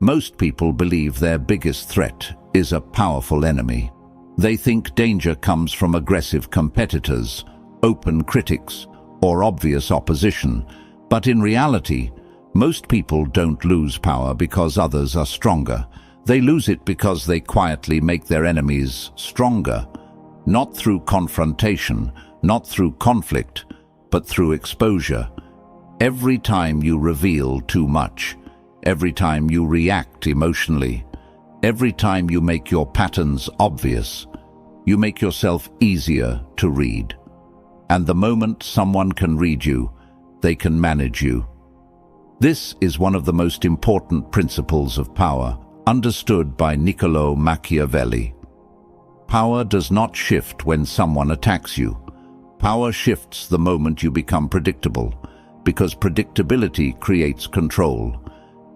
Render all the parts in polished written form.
Most people believe their biggest threat is a powerful enemy. They think danger comes from aggressive competitors, open critics, or obvious opposition. But in reality, most people don't lose power because others are stronger. They lose it because they quietly make their enemies stronger. Not through confrontation, not through conflict, but through exposure. Every time you reveal too much, every time you react emotionally, every time you make your patterns obvious, you make yourself easier to read. And the moment someone can read you, they can manage you. This is one of the most important principles of power, understood by Niccolò Machiavelli. Power does not shift when someone attacks you. Power shifts the moment you become predictable, because predictability creates control.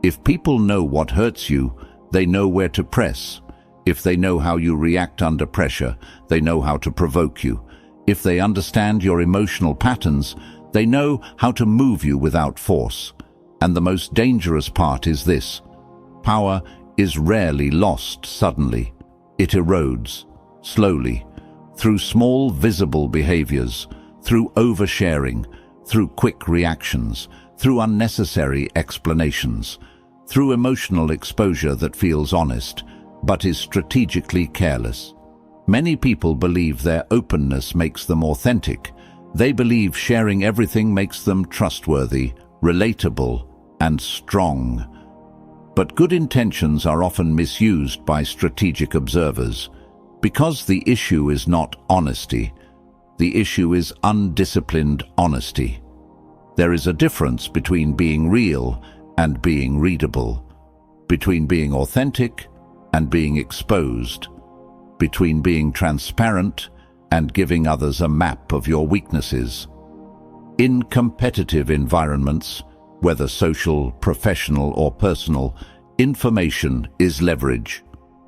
If people know what hurts you, they know where to press. If they know how you react under pressure, they know how to provoke you. If they understand your emotional patterns, they know how to move you without force. And the most dangerous part is this: power is rarely lost suddenly. It erodes, slowly, through small visible behaviors, through oversharing, through quick reactions, through unnecessary explanations, through emotional exposure that feels honest, but is strategically careless. Many people believe their openness makes them authentic. They believe sharing everything makes them trustworthy, relatable, and strong. But good intentions are often misused by strategic observers. Because the issue is not honesty, the issue is undisciplined honesty. There is a difference between being real and being readable, between being authentic and being exposed, between being transparent and giving others a map of your weaknesses. In competitive environments, whether social, professional, or personal, information is leverage.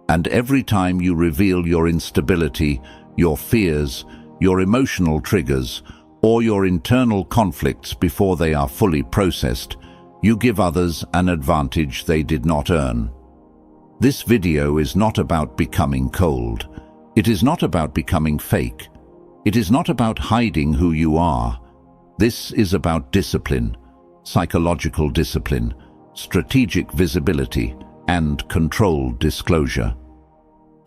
And every time you reveal your instability, your fears, your emotional triggers, or your internal conflicts before they are fully processed, you give others an advantage they did not earn. This video is not about becoming cold. It is not about becoming fake. It is not about hiding who you are. This is about discipline, psychological discipline, strategic visibility, and controlled disclosure.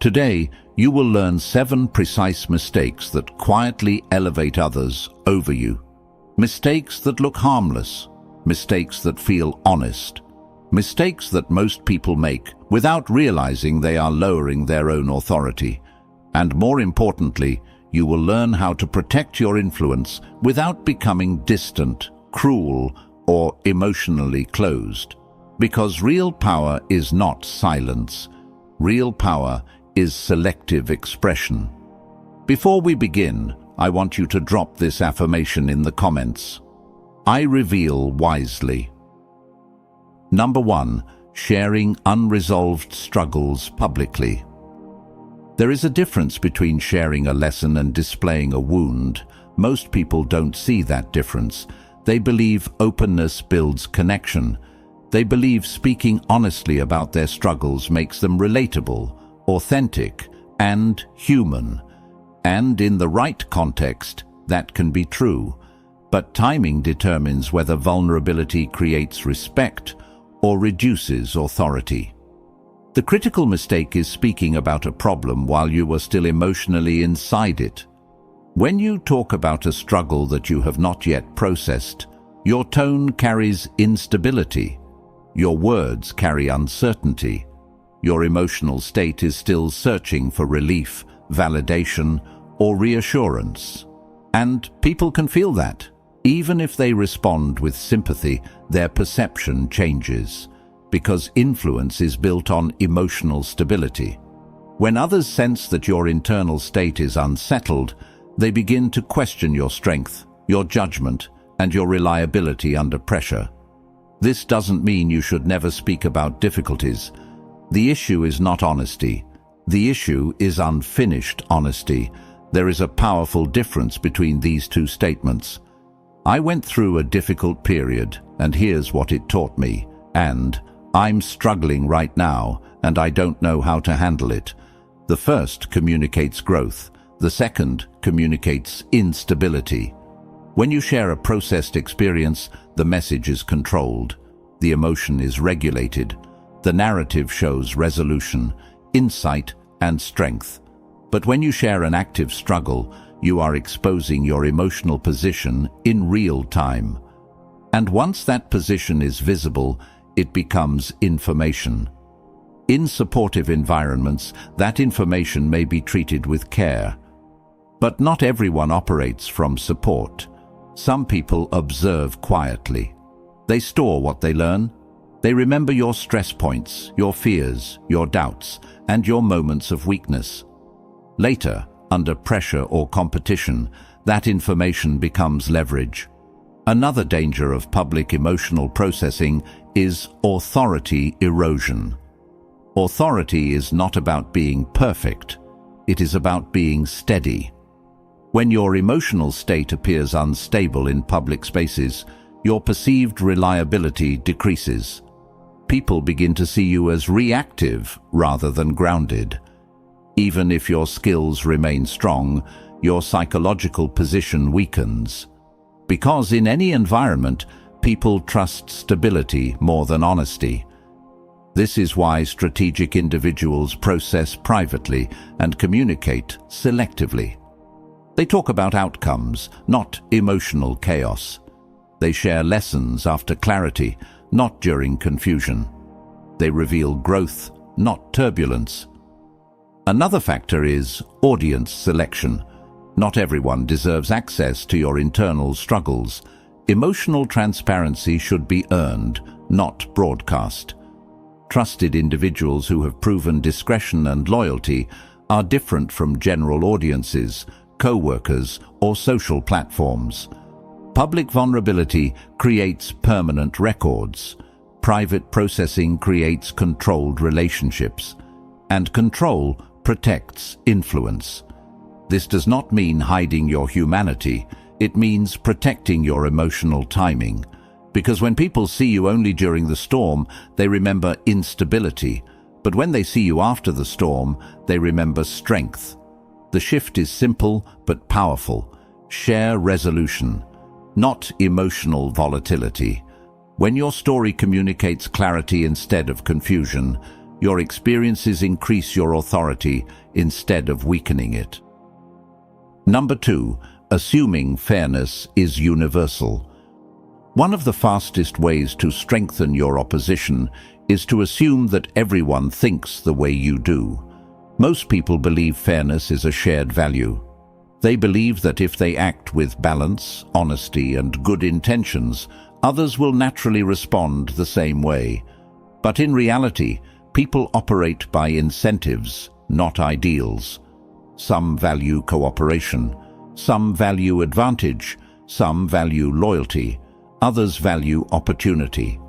Today, you will learn 7 precise mistakes that quietly elevate others over you. Mistakes that look harmless, mistakes that feel honest, mistakes that most people make without realizing they are lowering their own authority. And more importantly, you will learn how to protect your influence without becoming distant, cruel, or emotionally closed. Because real power is not silence. Real power is selective expression. Before we begin, I want you to drop this affirmation in the comments. I reveal wisely. Number 1. Sharing unresolved struggles publicly. There is a difference between sharing a lesson and displaying a wound. Most people don't see that difference. They believe openness builds connection. They believe speaking honestly about their struggles makes them relatable, authentic, and human. And in the right context, that can be true. But timing determines whether vulnerability creates respect or reduces authority. The critical mistake is speaking about a problem while you are still emotionally inside it. When you talk about a struggle that you have not yet processed, your tone carries instability. Your words carry uncertainty. Your emotional state is still searching for relief, validation, or reassurance. And people can feel that. Even if they respond with sympathy, their perception changes, because influence is built on emotional stability. When others sense that your internal state is unsettled, they begin to question your strength, your judgment, and your reliability under pressure. This doesn't mean you should never speak about difficulties. The issue is not honesty. The issue is unfinished honesty. There is a powerful difference between these two statements. I went through a difficult period, and here's what it taught me, and "I'm struggling right now, and I don't know how to handle it." The first communicates growth. The second communicates instability. When you share a processed experience, the message is controlled. The emotion is regulated. The narrative shows resolution, insight, and strength. But when you share an active struggle, you are exposing your emotional position in real time. And once that position is visible, it becomes information. In supportive environments, that information may be treated with care. But not everyone operates from support. Some people observe quietly. They store what they learn. They remember your stress points, your fears, your doubts, and your moments of weakness. Later, under pressure or competition, that information becomes leverage. Another danger of public emotional processing is authority erosion. Authority is not about being perfect. It is about being steady. When your emotional state appears unstable in public spaces, your perceived reliability decreases. People begin to see you as reactive rather than grounded. Even if your skills remain strong, your psychological position weakens. Because in any environment, people trust stability more than honesty. This is why strategic individuals process privately and communicate selectively. They talk about outcomes, not emotional chaos. They share lessons after clarity, not during confusion. They reveal growth, not turbulence. Another factor is audience selection. Not everyone deserves access to your internal struggles. Emotional transparency should be earned, not broadcast. Trusted individuals who have proven discretion and loyalty are different from general audiences, co-workers, or social platforms. Public vulnerability creates permanent records. Private processing creates controlled relationships. And control protects influence. This does not mean hiding your humanity. It means protecting your emotional timing. Because when people see you only during the storm, they remember instability. But when they see you after the storm, they remember strength. The shift is simple but powerful. Share resolution, not emotional volatility. When your story communicates clarity instead of confusion, your experiences increase your authority instead of weakening it. Number 2, assuming fairness is universal. One of the fastest ways to strengthen your opposition is to assume that everyone thinks the way you do. Most people believe fairness is a shared value. They believe that if they act with balance, honesty, and good intentions, others will naturally respond the same way. But in reality, people operate by incentives, not ideals. Some value cooperation, some value advantage, some value loyalty, others value opportunity.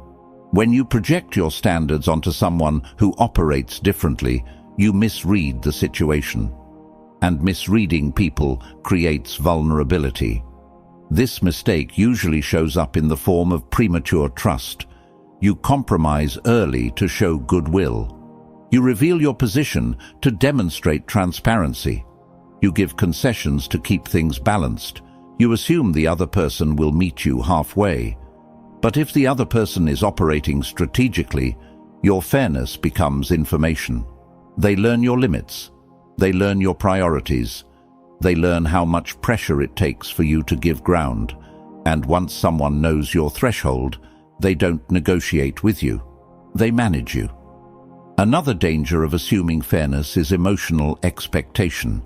When you project your standards onto someone who operates differently, you misread the situation. And misreading people creates vulnerability. This mistake usually shows up in the form of premature trust. You compromise early to show goodwill. You reveal your position to demonstrate transparency. You give concessions to keep things balanced. You assume the other person will meet you halfway. But if the other person is operating strategically, your fairness becomes information. They learn your limits. They learn your priorities. They learn how much pressure it takes for you to give ground. And once someone knows your threshold, they don't negotiate with you. They manage you. Another danger of assuming fairness is emotional expectation.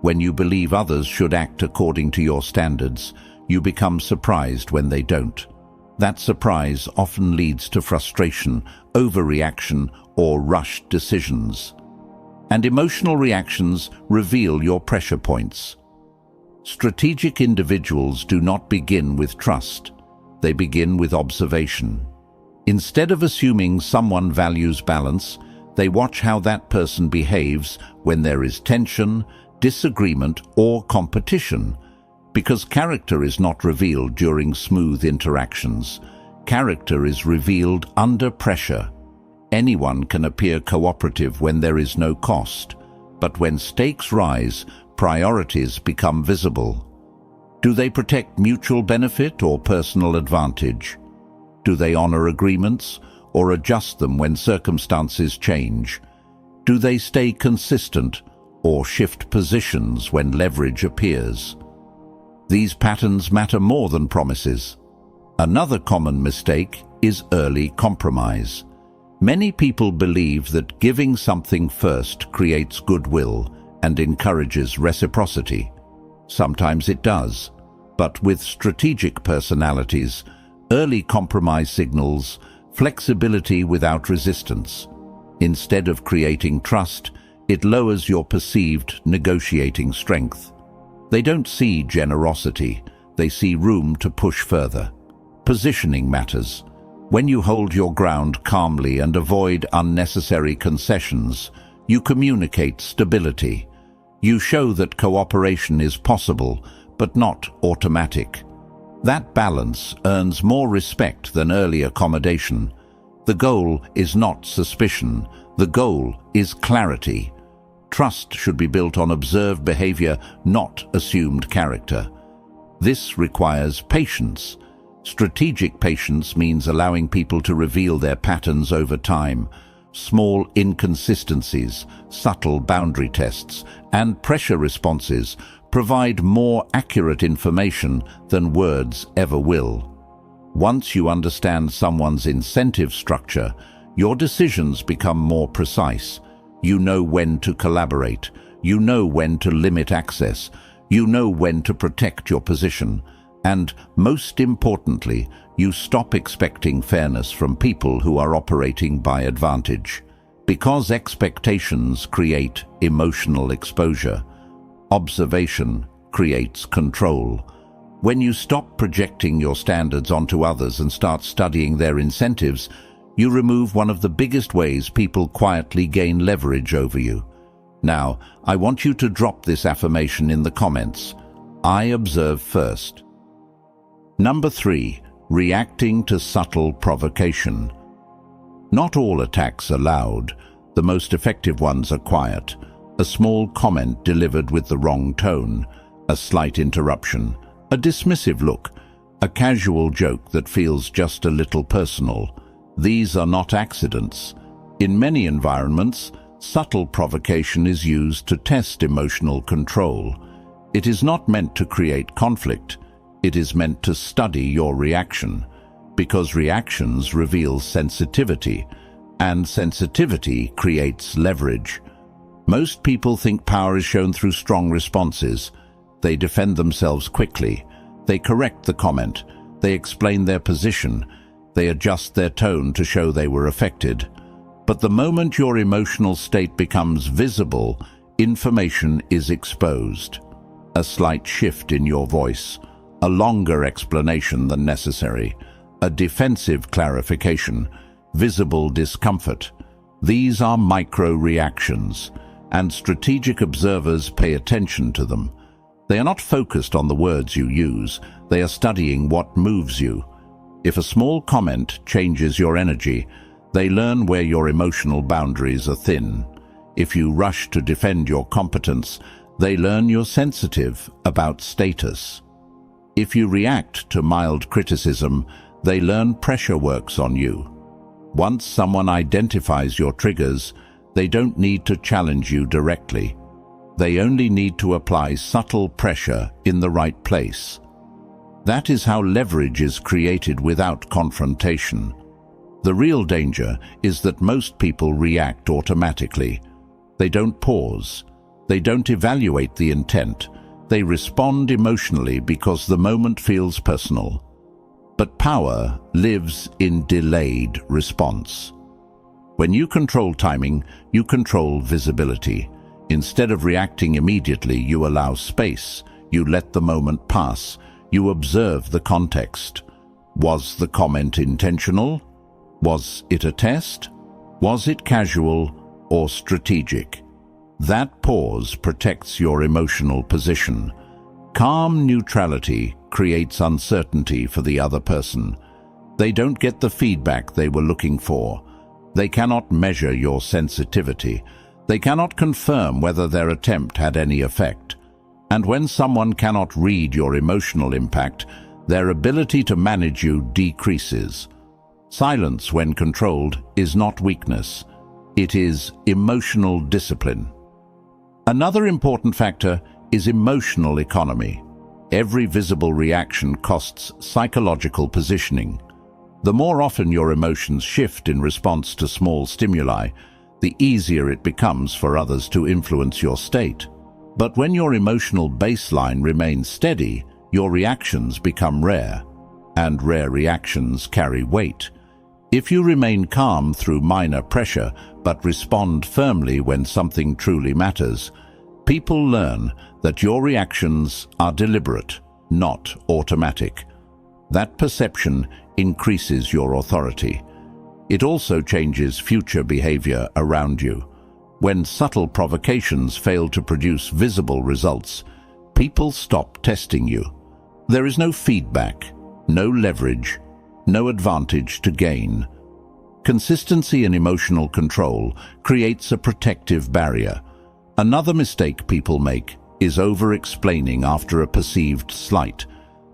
When you believe others should act according to your standards, you become surprised when they don't. That surprise often leads to frustration, overreaction, or rushed decisions. And emotional reactions reveal your pressure points. Strategic individuals do not begin with trust. They begin with observation. Instead of assuming someone values balance, they watch how that person behaves when there is tension, disagreement, or competition. Because character is not revealed during smooth interactions. Character is revealed under pressure. Anyone can appear cooperative when there is no cost, but when stakes rise, priorities become visible. Do they protect mutual benefit or personal advantage? Do they honor agreements or adjust them when circumstances change? Do they stay consistent or shift positions when leverage appears? These patterns matter more than promises. Another common mistake is early compromise. Many people believe that giving something first creates goodwill and encourages reciprocity. Sometimes it does, but with strategic personalities, early compromise signals flexibility without resistance. Instead of creating trust, it lowers your perceived negotiating strength. They don't see generosity, they see room to push further. Positioning matters. When you hold your ground calmly and avoid unnecessary concessions, you communicate stability. You show that cooperation is possible, but not automatic. That balance earns more respect than early accommodation. The goal is not suspicion. The goal is clarity. Trust should be built on observed behavior, not assumed character. This requires patience. Strategic patience means allowing people to reveal their patterns over time. Small inconsistencies, subtle boundary tests, and pressure responses provide more accurate information than words ever will. Once you understand someone's incentive structure, your decisions become more precise. You know when to collaborate. You know when to limit access. You know when to protect your position. And, most importantly, you stop expecting fairness from people who are operating by advantage. Because expectations create emotional exposure, observation creates control. When you stop projecting your standards onto others and start studying their incentives, you remove one of the biggest ways people quietly gain leverage over you. Now, I want you to drop this affirmation in the comments. I observe first. Number 3. Reacting to subtle provocation. Not all attacks are loud. The most effective ones are quiet. A small comment delivered with the wrong tone, a slight interruption, a dismissive look, a casual joke that feels just a little personal. These are not accidents. In many environments, subtle provocation is used to test emotional control. It is not meant to create conflict. It is meant to study your reaction, because reactions reveal sensitivity, and sensitivity creates leverage. Most people think power is shown through strong responses. They defend themselves quickly. They correct the comment. They explain their position. They adjust their tone to show they were affected. But the moment your emotional state becomes visible, information is exposed. A slight shift in your voice, a longer explanation than necessary, a defensive clarification, visible discomfort. These are micro-reactions, and strategic observers pay attention to them. They are not focused on the words you use, they are studying what moves you. If a small comment changes your energy, they learn where your emotional boundaries are thin. If you rush to defend your competence, they learn you're sensitive about status. If you react to mild criticism, they learn pressure works on you. Once someone identifies your triggers, they don't need to challenge you directly. They only need to apply subtle pressure in the right place. That is how leverage is created without confrontation. The real danger is that most people react automatically. They don't pause. They don't evaluate the intent. They respond emotionally because the moment feels personal. But power lives in delayed response. When you control timing, you control visibility. Instead of reacting immediately, you allow space. You let the moment pass. You observe the context. Was the comment intentional? Was it a test? Was it casual or strategic? That pause protects your emotional position. Calm neutrality creates uncertainty for the other person. They don't get the feedback they were looking for. They cannot measure your sensitivity. They cannot confirm whether their attempt had any effect. And when someone cannot read your emotional impact, their ability to manage you decreases. Silence, when controlled, is not weakness. It is emotional discipline. Another important factor is emotional economy. Every visible reaction costs psychological positioning. The more often your emotions shift in response to small stimuli, the easier it becomes for others to influence your state. But when your emotional baseline remains steady, your reactions become rare, and rare reactions carry weight. If you remain calm through minor pressure but respond firmly when something truly matters, people learn that your reactions are deliberate, not automatic. That perception increases your authority. It also changes future behavior around you. When subtle provocations fail to produce visible results, people stop testing you. There is no feedback, no leverage, no advantage to gain. Consistency in emotional control creates a protective barrier. Another mistake people make is over-explaining after a perceived slight.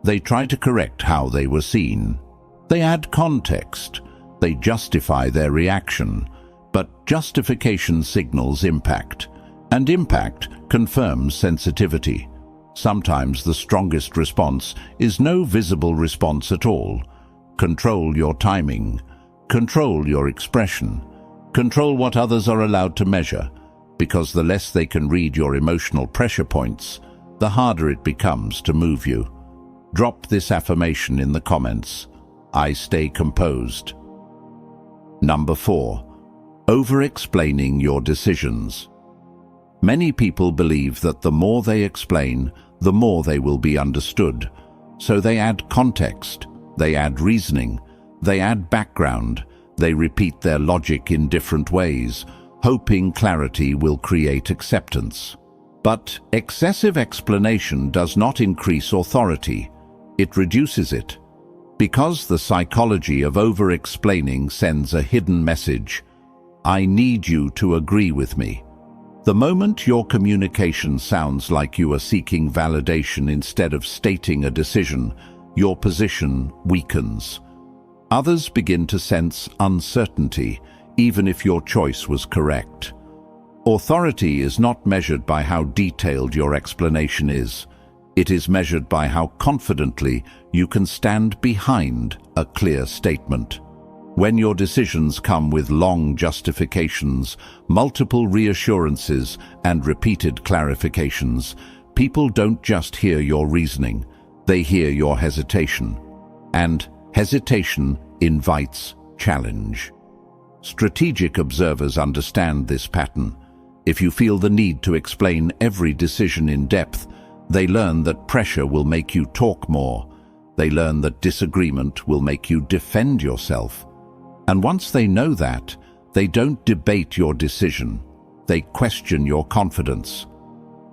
They try to correct how they were seen. They add context. They justify their reaction. But justification signals impact, and impact confirms sensitivity. Sometimes the strongest response is no visible response at all. Control your timing. Control your expression. Control what others are allowed to measure, because the less they can read your emotional pressure points, the harder it becomes to move you. Drop this affirmation in the comments. I stay composed. Number 4. Over-explaining your decisions. Many people believe that the more they explain, the more they will be understood. So they add context, they add reasoning, they add background, they repeat their logic in different ways, hoping clarity will create acceptance. But excessive explanation does not increase authority, it reduces it. Because the psychology of over-explaining sends a hidden message, I need you to agree with me. The moment your communication sounds like you are seeking validation instead of stating a decision, your position weakens. Others begin to sense uncertainty, even if your choice was correct. Authority is not measured by how detailed your explanation is. It is measured by how confidently you can stand behind a clear statement. When your decisions come with long justifications, multiple reassurances, and repeated clarifications, people don't just hear your reasoning, they hear your hesitation. And hesitation invites challenge. Strategic observers understand this pattern. If you feel the need to explain every decision in depth, they learn that pressure will make you talk more. They learn that disagreement will make you defend yourself. And once they know that, they don't debate your decision. They question your confidence.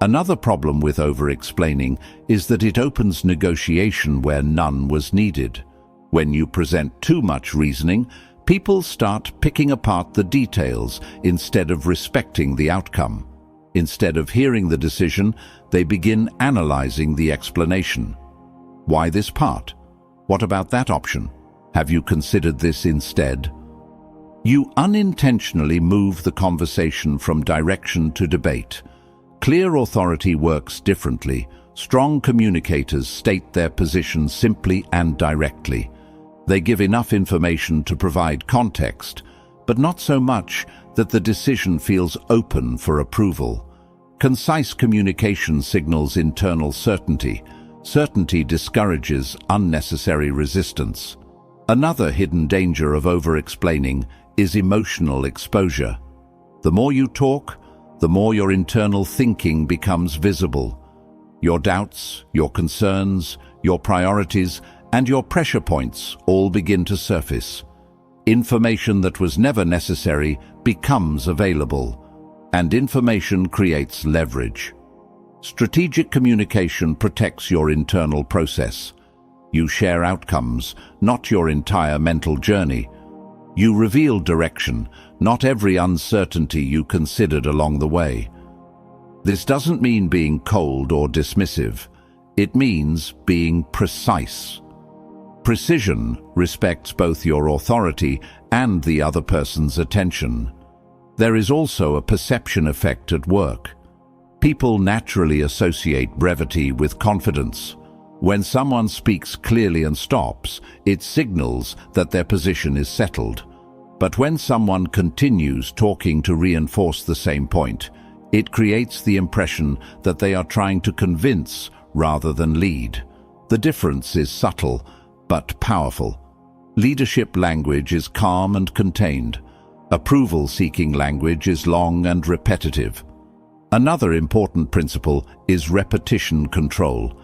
Another problem with over-explaining is that it opens negotiation where none was needed. When you present too much reasoning, people start picking apart the details instead of respecting the outcome. Instead of hearing the decision, they begin analyzing the explanation. Why this part? What about that option? Have you considered this instead? You unintentionally move the conversation from direction to debate. Clear authority works differently. Strong communicators state their position simply and directly. They give enough information to provide context, but not so much that the decision feels open for approval. Concise communication signals internal certainty. Certainty discourages unnecessary resistance. Another hidden danger of over-explaining is emotional exposure. The more you talk, the more your internal thinking becomes visible. Your doubts, your concerns, your priorities, and your pressure points all begin to surface. Information that was never necessary becomes available, and information creates leverage. Strategic communication protects your internal process. You share outcomes, not your entire mental journey. You reveal direction, not every uncertainty you considered along the way. This doesn't mean being cold or dismissive. It means being precise. Precision respects both your authority and the other person's attention. There is also a perception effect at work. People naturally associate brevity with confidence. When someone speaks clearly and stops, it signals that their position is settled. But when someone continues talking to reinforce the same point, it creates the impression that they are trying to convince rather than lead. The difference is subtle, but powerful. Leadership language is calm and contained. Approval-seeking language is long and repetitive. Another important principle is repetition control.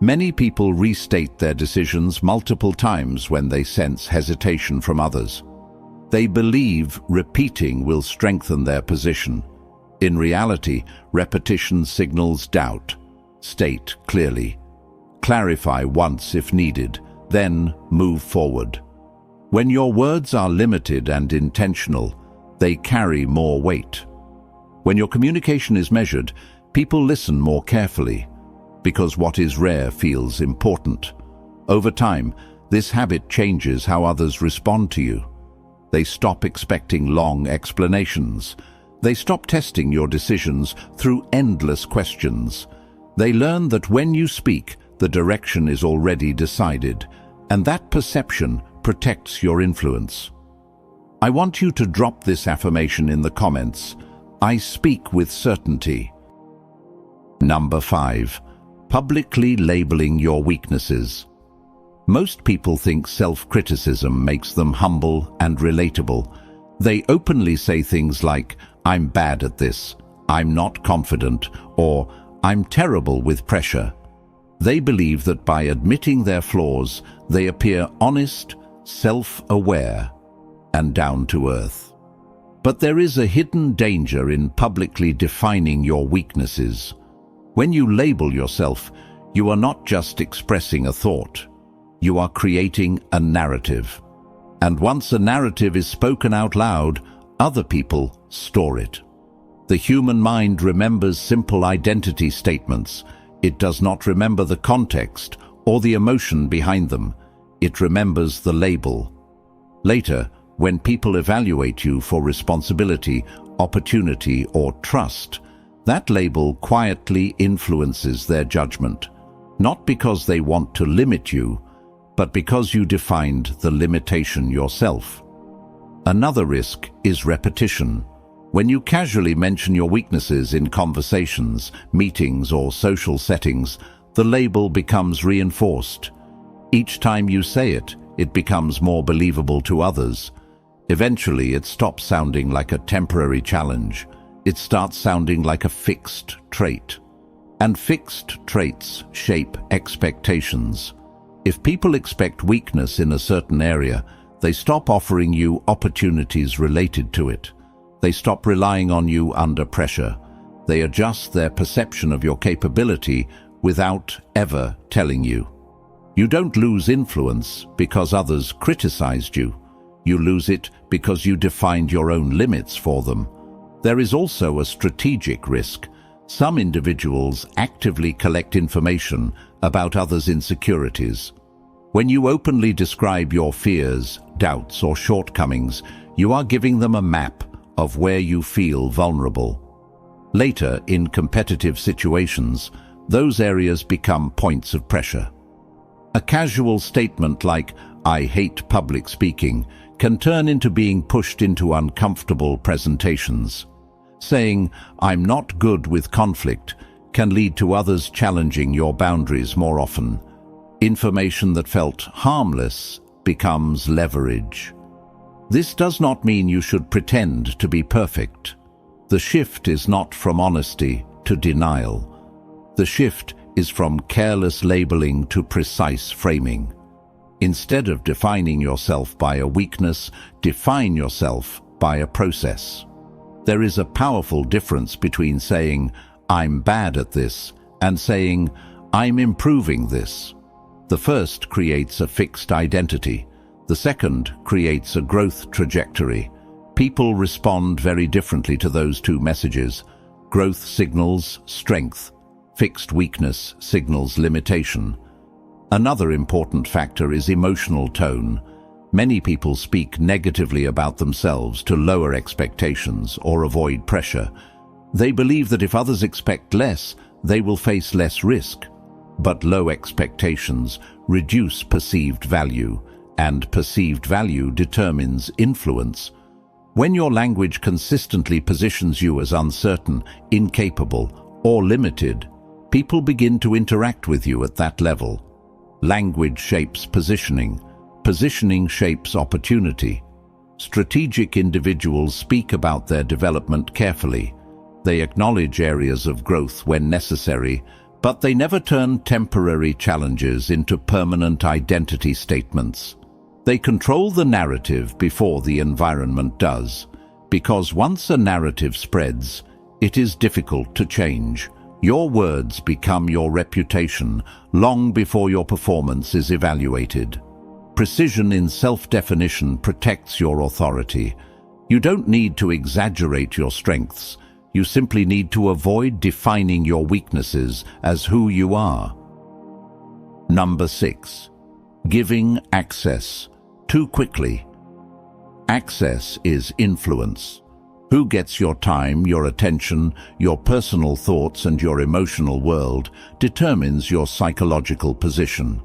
Many people restate their decisions multiple times when they sense hesitation from others. They believe repeating will strengthen their position. In reality, repetition signals doubt. State clearly. Clarify once if needed, then move forward. When your words are limited and intentional, they carry more weight. When your communication is measured, people listen more carefully, because what is rare feels important. Over time, this habit changes how others respond to you. They stop expecting long explanations. They stop testing your decisions through endless questions. They learn that when you speak, the direction is already decided, and that perception protects your influence. I want you to drop this affirmation in the comments. I speak with certainty. Number 5. Publicly labeling your weaknesses. Most people think self-criticism makes them humble and relatable. They openly say things like, "I'm bad at this," "I'm not confident," or "I'm terrible with pressure." They believe that by admitting their flaws, they appear honest, self-aware, and down to earth. But there is a hidden danger in publicly defining your weaknesses. When you label yourself, you are not just expressing a thought. You are creating a narrative. And once a narrative is spoken out loud, other people store it. The human mind remembers simple identity statements. It does not remember the context or the emotion behind them. It remembers the label. Later, when people evaluate you for responsibility, opportunity, or trust, that label quietly influences their judgment, not because they want to limit you, but because you defined the limitation yourself. Another risk is repetition. When you casually mention your weaknesses in conversations, meetings, or social settings, the label becomes reinforced. Each time you say it, it becomes more believable to others. Eventually, it stops sounding like a temporary challenge. It starts sounding like a fixed trait. And fixed traits shape expectations. If people expect weakness in a certain area, they stop offering you opportunities related to it. They stop relying on you under pressure. They adjust their perception of your capability without ever telling you. You don't lose influence because others criticized you. You lose it because you defined your own limits for them. There is also a strategic risk. Some individuals actively collect information about others' insecurities. When you openly describe your fears, doubts, or shortcomings, you are giving them a map of where you feel vulnerable. Later, in competitive situations, those areas become points of pressure. A casual statement like, "I hate public speaking," can turn into being pushed into uncomfortable presentations. Saying, "I'm not good with conflict," can lead to others challenging your boundaries more often. Information that felt harmless becomes leverage. This does not mean you should pretend to be perfect. The shift is not from honesty to denial. The shift is from careless labeling to precise framing. Instead of defining yourself by a weakness, define yourself by a process. There is a powerful difference between saying, "I'm bad at this," and saying, "I'm improving this." The first creates a fixed identity. The second creates a growth trajectory. People respond very differently to those two messages. Growth signals strength. Fixed weakness signals limitation. Another important factor is emotional tone. Many people speak negatively about themselves to lower expectations or avoid pressure. They believe that if others expect less, they will face less risk. But low expectations reduce perceived value, and perceived value determines influence. When your language consistently positions you as uncertain, incapable, or limited, people begin to interact with you at that level. Language shapes positioning. Positioning shapes opportunity. Strategic individuals speak about their development carefully. They acknowledge areas of growth when necessary, but they never turn temporary challenges into permanent identity statements. They control the narrative before the environment does, because once a narrative spreads, it is difficult to change. Your words become your reputation long before your performance is evaluated. Precision in self-definition protects your authority. You don't need to exaggerate your strengths. You simply need to avoid defining your weaknesses as who you are. Number 6. Giving access too quickly. Access is influence. Who gets your time, your attention, your personal thoughts, and your emotional world determines your psychological position.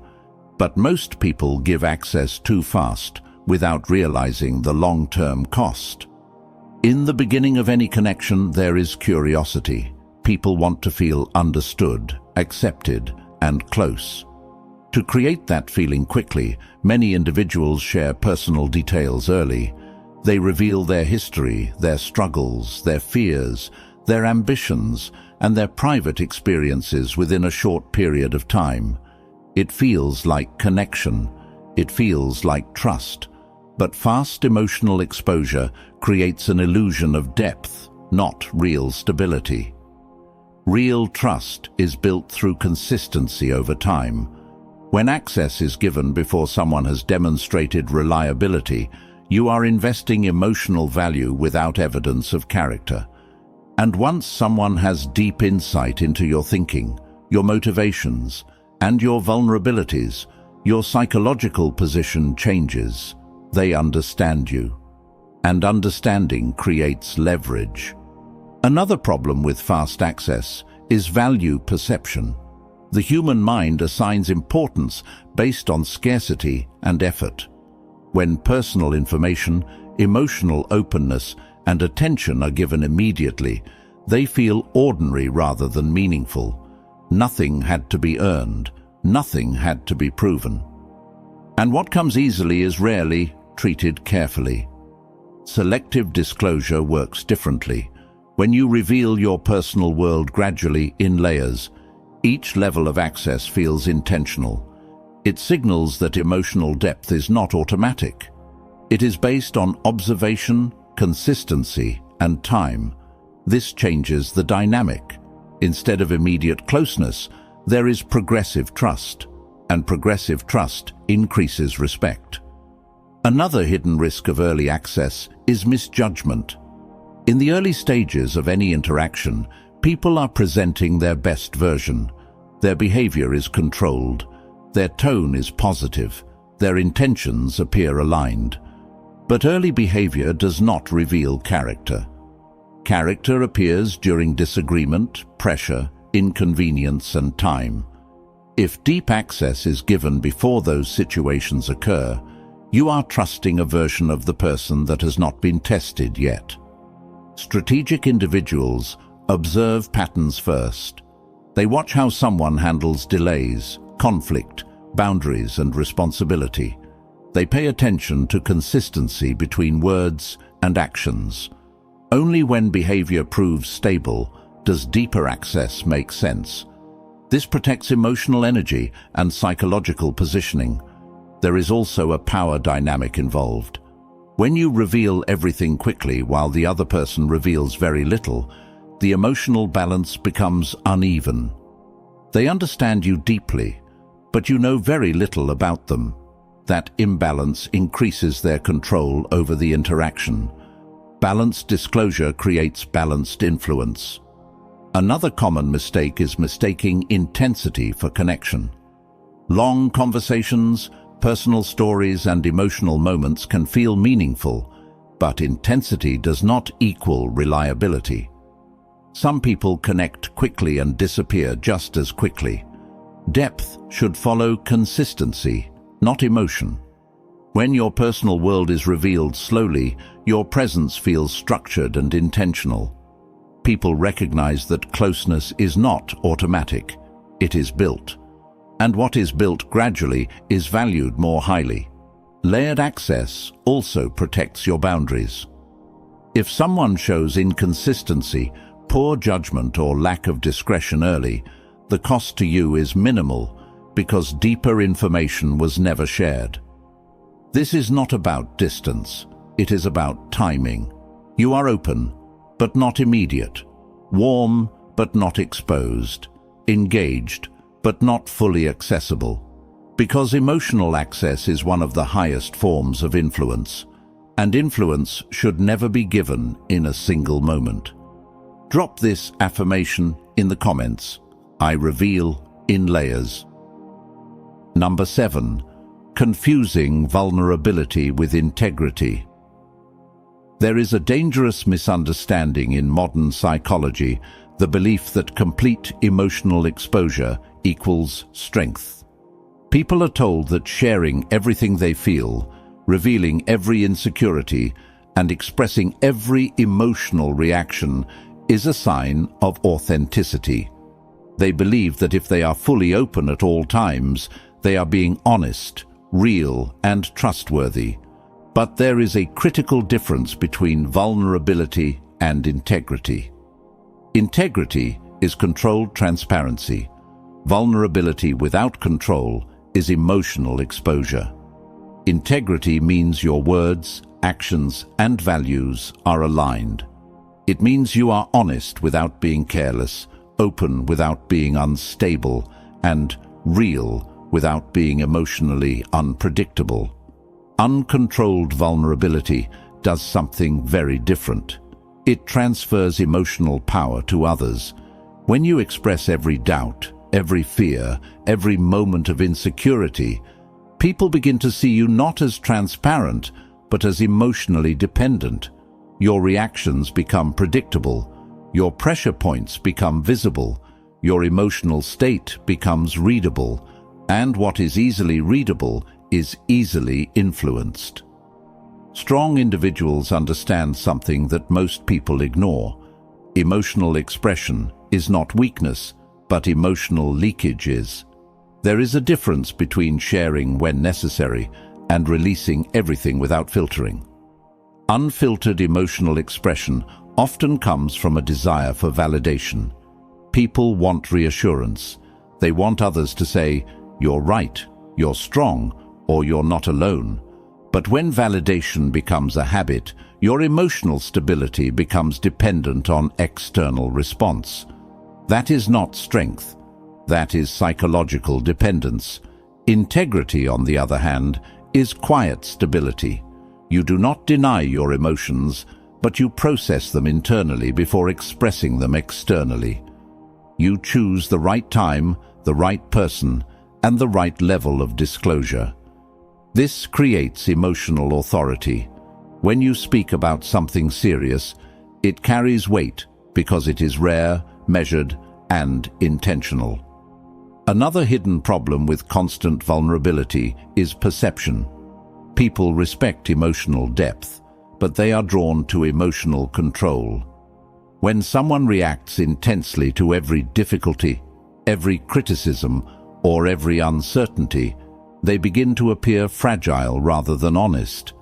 But most people give access too fast, without realizing the long-term cost. In the beginning of any connection, there is curiosity. People want to feel understood, accepted, and close. To create that feeling quickly, many individuals share personal details early. They reveal their history, their struggles, their fears, their ambitions, and their private experiences within a short period of time. It feels like connection. It feels like trust. But fast emotional exposure creates an illusion of depth, not real stability. Real trust is built through consistency over time. When access is given before someone has demonstrated reliability, you are investing emotional value without evidence of character. And once someone has deep insight into your thinking, your motivations, and your vulnerabilities, your psychological position changes. They understand you. And understanding creates leverage. Another problem with fast access is value perception. The human mind assigns importance based on scarcity and effort. When personal information, emotional openness, and attention are given immediately, they feel ordinary rather than meaningful. Nothing had to be earned. Nothing had to be proven. And what comes easily is rarely treated carefully. Selective disclosure works differently. When you reveal your personal world gradually in layers, each level of access feels intentional. It signals that emotional depth is not automatic. It is based on observation, consistency, and time. This changes the dynamic. Instead of immediate closeness, there is progressive trust, and progressive trust increases respect. Another hidden risk of early access is misjudgment. In the early stages of any interaction, people are presenting their best version. Their behavior is controlled. Their tone is positive. Their intentions appear aligned. But early behavior does not reveal character. Character appears during disagreement, pressure, inconvenience, and time. If deep access is given before those situations occur, you are trusting a version of the person that has not been tested yet. Strategic individuals observe patterns first. They watch how someone handles delays, conflict, boundaries, and responsibility. They pay attention to consistency between words and actions. Only when behavior proves stable does deeper access make sense. This protects emotional energy and psychological positioning. There is also a power dynamic involved. When you reveal everything quickly while the other person reveals very little, the emotional balance becomes uneven. They understand you deeply, but you know very little about them. that imbalance increases their control over the interaction. Balanced disclosure creates balanced influence. Another common mistake is mistaking intensity for connection. Long conversations, personal stories, and emotional moments can feel meaningful, but intensity does not equal reliability. Some people connect quickly and disappear just as quickly. Depth should follow consistency, not emotion. When your personal world is revealed slowly, your presence feels structured and intentional. People recognize that closeness is not automatic, it is built. And what is built gradually is valued more highly. Layered access also protects your boundaries. If someone shows inconsistency, poor judgment, or lack of discretion early, the cost to you is minimal because deeper information was never shared. This is not about distance, it is about timing. You are open, but not immediate, warm, but not exposed, engaged, but not fully accessible. Because emotional access is one of the highest forms of influence, and influence should never be given in a single moment. Drop this affirmation in the comments. I reveal in layers. Number 7. Confusing vulnerability with integrity. There is a dangerous misunderstanding in modern psychology, the belief that complete emotional exposure equals strength. People are told that sharing everything they feel, revealing every insecurity, and expressing every emotional reaction is a sign of authenticity. They believe that if they are fully open at all times, they are being honest, real, and trustworthy. But there is a critical difference between vulnerability and integrity. Integrity is controlled transparency. Vulnerability without control is emotional exposure. Integrity means your words, actions, and values are aligned. It means you are honest without being careless, open without being unstable, and real without being emotionally unpredictable. Uncontrolled vulnerability does something very different. It transfers emotional power to others. When you express every doubt, every fear, every moment of insecurity, people begin to see you not as transparent, but as emotionally dependent. Your reactions become predictable. Your pressure points become visible. Your emotional state becomes readable. And what is easily readable is easily influenced. Strong individuals understand something that most people ignore. Emotional expression is not weakness, but emotional leakage is. There is a difference between sharing when necessary and releasing everything without filtering. Unfiltered emotional expression often comes from a desire for validation. People want reassurance. They want others to say, "You're right, you're strong," or "You're not alone." But when validation becomes a habit, your emotional stability becomes dependent on external response. That is not strength. That is psychological dependence. Integrity, on the other hand, is quiet stability. You do not deny your emotions, but you process them internally before expressing them externally. You choose the right time, the right person, and the right level of disclosure. This creates emotional authority. When you speak about something serious, it carries weight because it is rare, measured, and intentional. Another hidden problem with constant vulnerability is perception. People respect emotional depth, but they are drawn to emotional control. When someone reacts intensely to every difficulty, every criticism, or every uncertainty, they begin to appear fragile rather than honest.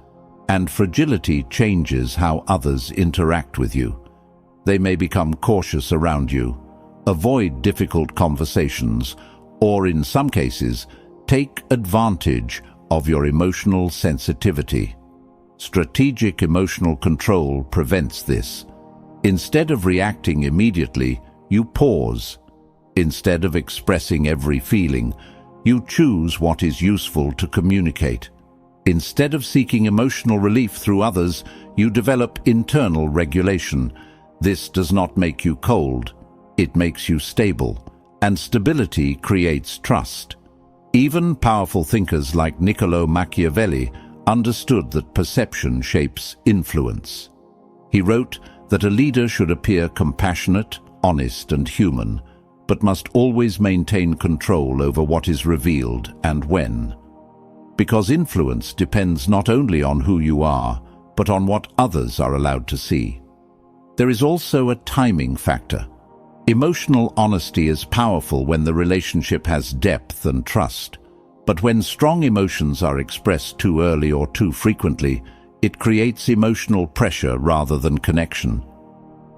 And fragility changes how others interact with you. They may become cautious around you, avoid difficult conversations, or in some cases, take advantage of your emotional sensitivity. Strategic emotional control prevents this. Instead of reacting immediately, you pause. Instead of expressing every feeling, you choose what is useful to communicate. Instead of seeking emotional relief through others, you develop internal regulation. This does not make you cold. It makes you stable, and stability creates trust. Even powerful thinkers like Niccolò Machiavelli understood that perception shapes influence. He wrote that a leader should appear compassionate, honest, and human, but must always maintain control over what is revealed and when. Because influence depends not only on who you are, but on what others are allowed to see. There is also a timing factor. Emotional honesty is powerful when the relationship has depth and trust, but when strong emotions are expressed too early or too frequently, it creates emotional pressure rather than connection.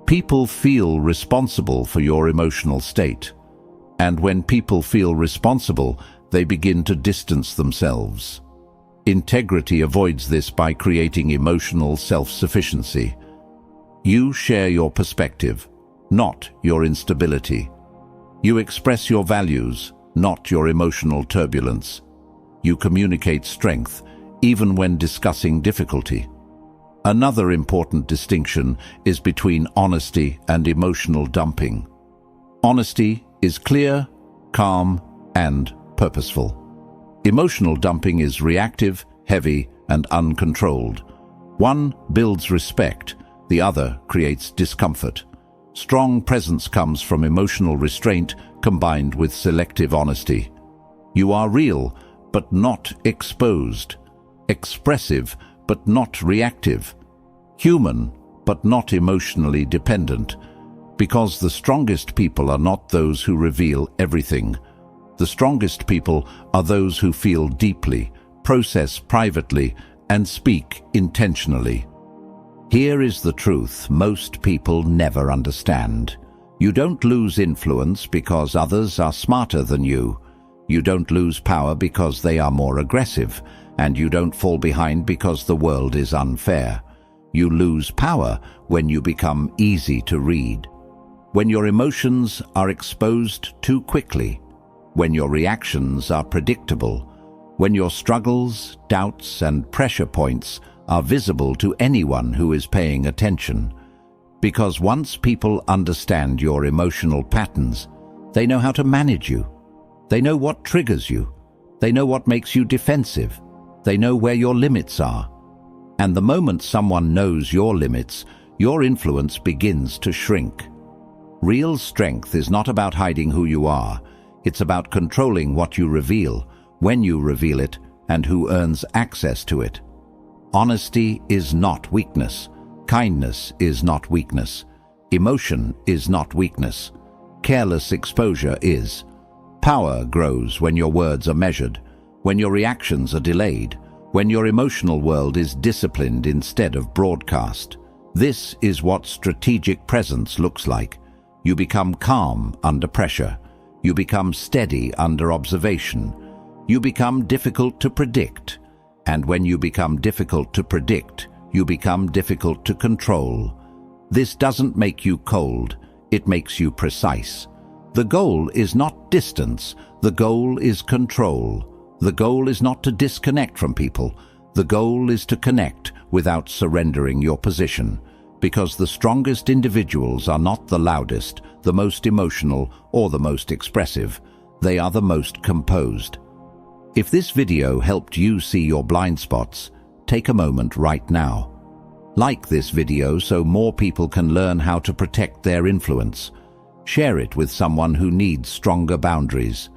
People feel responsible for your emotional state, and when people feel responsible, they begin to distance themselves. Integrity avoids this by creating emotional self-sufficiency. You share your perspective, not your instability. You express your values, not your emotional turbulence. You communicate strength, even when discussing difficulty. Another important distinction is between honesty and emotional dumping. Honesty is clear, calm, and purposeful. Emotional dumping is reactive, heavy, and uncontrolled. One builds respect, the other creates discomfort. Strong presence comes from emotional restraint combined with selective honesty. You are real, but not exposed. Expressive, but not reactive. Human, but not emotionally dependent. Because the strongest people are not those who reveal everything. The strongest people are those who feel deeply, process privately, and speak intentionally. Here is the truth most people never understand. You don't lose influence because others are smarter than you. You don't lose power because they are more aggressive, and you don't fall behind because the world is unfair. You lose power when you become easy to read. When your emotions are exposed too quickly. When your reactions are predictable. When your struggles, doubts, and pressure points are visible to anyone who is paying attention. Because once people understand your emotional patterns, they know how to manage you. They know what triggers you. They know what makes you defensive. They know where your limits are. And the moment someone knows your limits, your influence begins to shrink. Real strength is not about hiding who you are. It's about controlling what you reveal, when you reveal it, and who earns access to it. Honesty is not weakness. Kindness is not weakness. Emotion is not weakness. Careless exposure is. Power grows when your words are measured, when your reactions are delayed, when your emotional world is disciplined instead of broadcast. This is what strategic presence looks like. You become calm under pressure. You become steady under observation. You become difficult to predict. And when you become difficult to predict, you become difficult to control. This doesn't make you cold, it makes you precise. The goal is not distance, the goal is control. The goal is not to disconnect from people. The goal is to connect without surrendering your position. Because the strongest individuals are not the loudest, the most emotional, or the most expressive. They are the most composed. If this video helped you see your blind spots, take a moment right now. Like this video so more people can learn how to protect their influence. Share it with someone who needs stronger boundaries.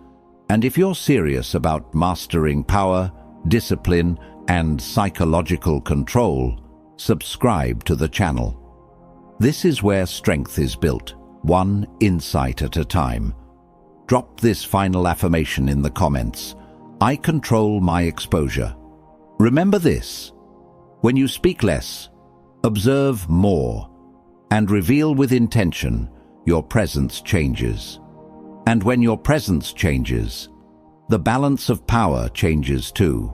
And if you're serious about mastering power, discipline, and psychological control, subscribe to the channel. This is where strength is built, one insight at a time. Drop this final affirmation in the comments. I control my exposure. Remember this: when you speak less, observe more, and reveal with intention, your presence changes. And when your presence changes, the balance of power changes too.